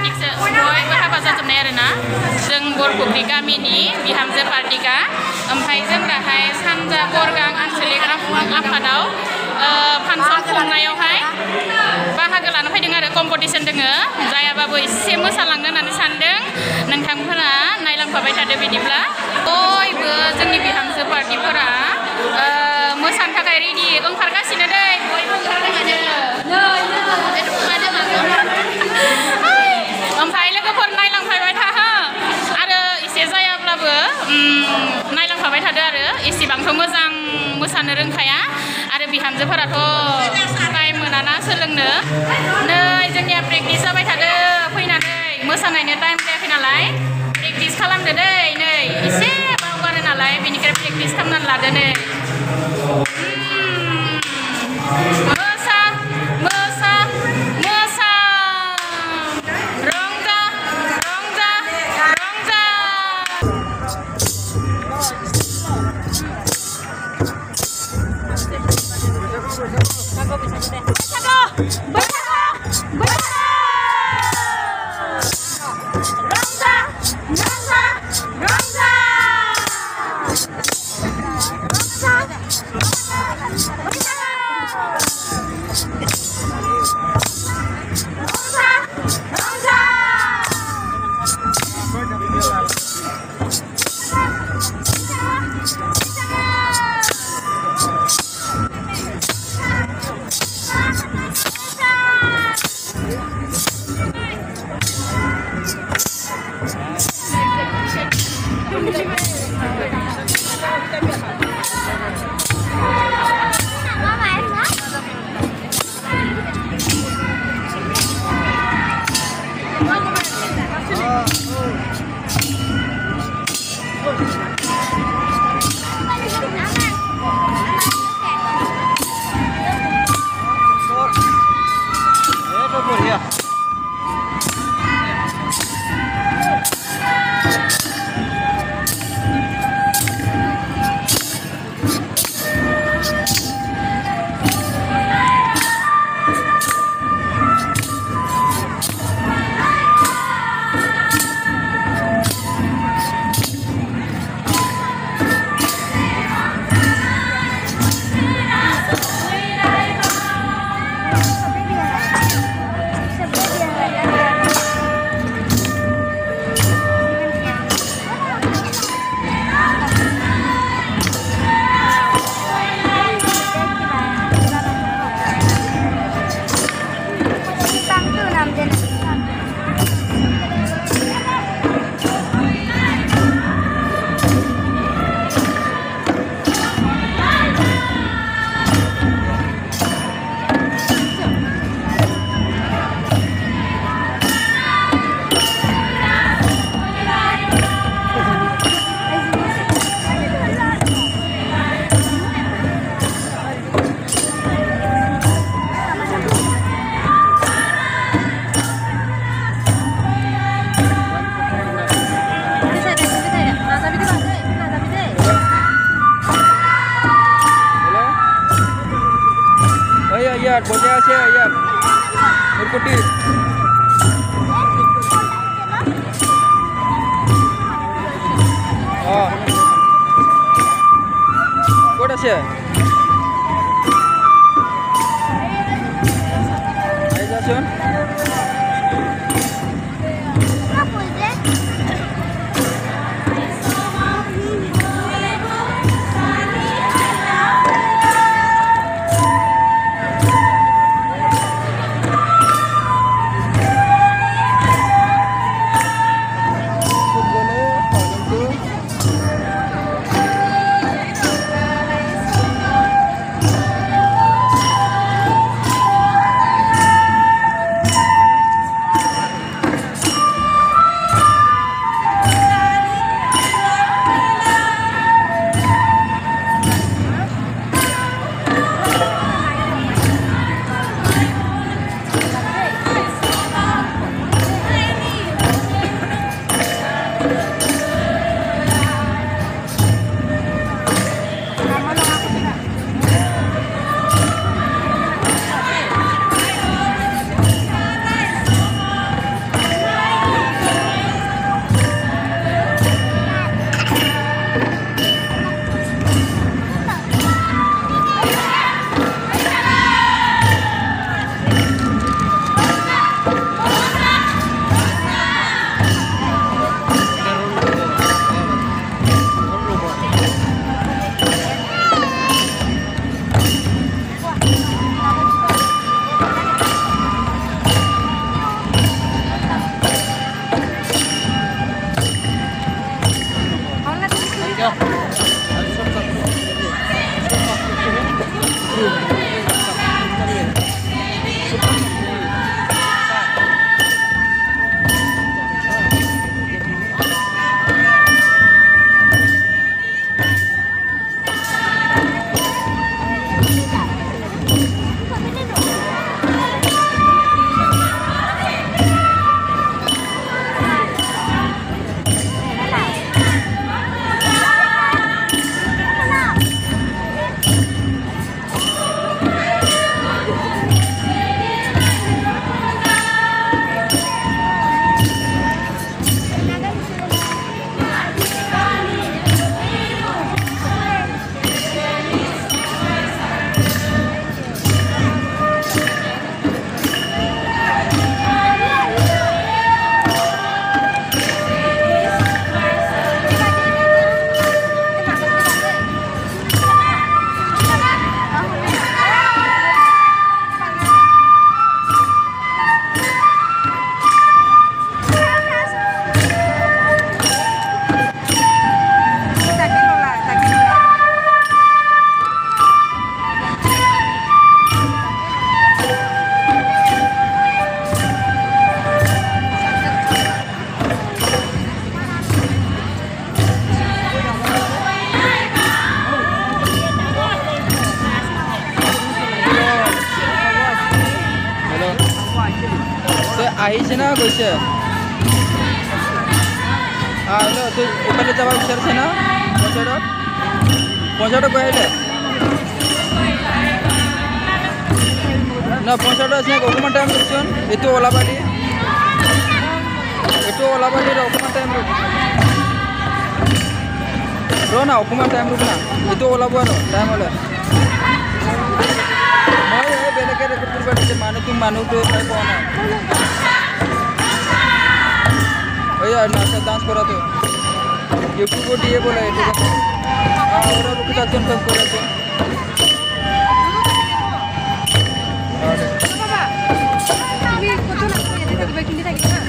पार्टिसो बयबो हाबा जाजोबनाय आरोना जों बरफुख्रि गामिनि बिहामजो पार्टिका ओमफ्राय जों दाहाय सानजा बरगां आन्चलिक आफादाव फांसन खुंनायावहाय बाहागो लानो फैदों आरो कम्पिटिसन दोङो जायाबाबो एसे मोसालांनो होननानै सानदों नोंथांफोरा नायलांफाबाय थादो बिदिब्ला बयबो जोंनि बिहामजो पार्टिफोरा मोसानो थाखाय रेडि ओंखारगासिनो दै बयबो ओमफ्राय लोगोफोर नायलांफाबाय था हो आरो एसे जायाब्लाबो नायलांफाबाय थादो आरो एसेबांथ' मोजां मोसानो रोंखाया आरो बिहामजोफोराथ' टाइम मोनाना सोलोंनो नै जोंनिया प्रेक्टिस जाबाय थादो फैनानै मोसानायनो टाइम जायाखै नालाय प्रेक्टिस खालामदो दै नै एसे बावगारो नालाय बेनिखायनो प्रेक्टिस खालामनानै लादो नै मोसा मोसा मोसा रंजा रंजा रंजा Bosnya aja ya, berkuti. Oh, kau dah siap? Ayo Jason. গৈছে আহিলে তুই এফালে যাব বিচাৰিছে না পঞ্চায়তত গৈ আহিলে না পঞ্চায়তত আছে অকণমান টাইম ৰ'বচোন এইটো ওলাবালি অকণমান টাইম ৰ না অকণমান টাইম ৰ'ব না এইটো ওলাব আৰু টাইম হ'লে মই এই বেলেগে ৰেকৰ্ড কৰিব দিছে মানুহটো পাই পোৱা নাই ওই আর নাচা ডান্স করা তো ইউটিউবে দিয়ে বলে এটা ওরা লোকে একজন সব করে তো বাবা তুমি কত না এদিকে দিবে কিনতে থাকি না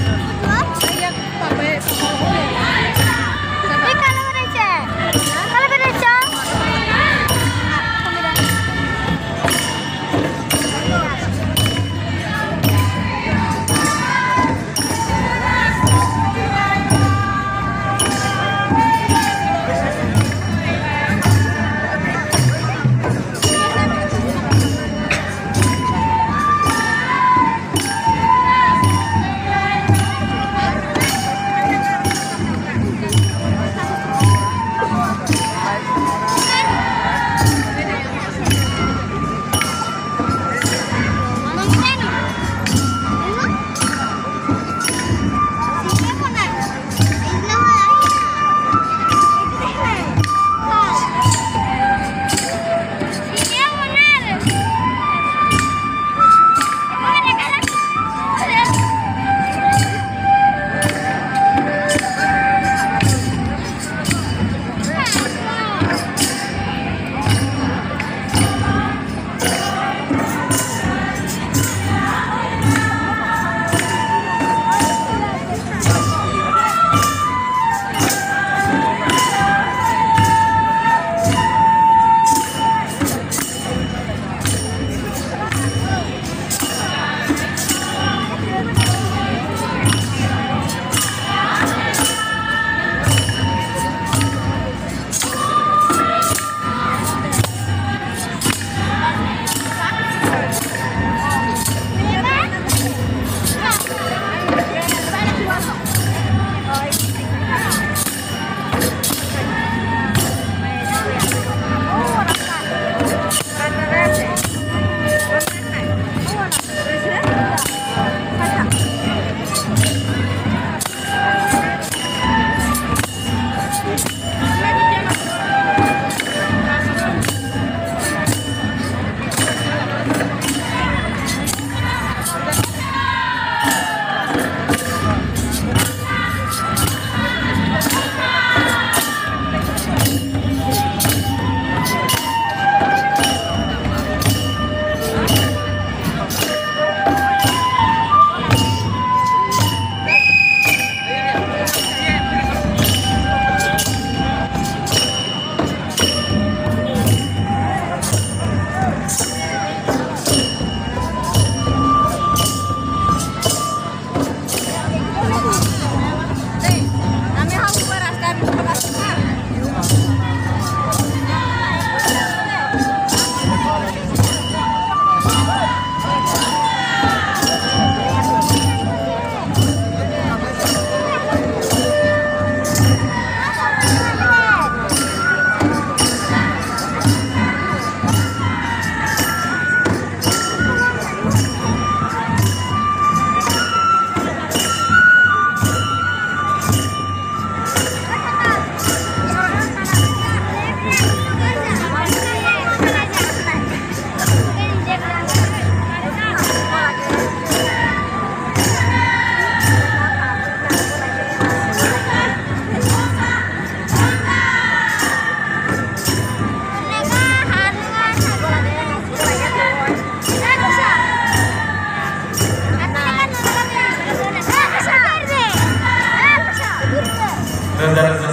আইয়া পাবে এই কালো করেছে रोजा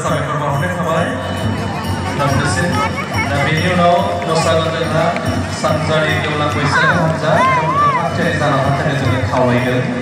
साबायखर बावहरनाय थाबाय नोंथांनिसिम दा बेनि उनाव मोसागोन जोंहा सानजारि गेवलां बैसागो हानजा थियारि जाना थानो जोङो खावलायगोन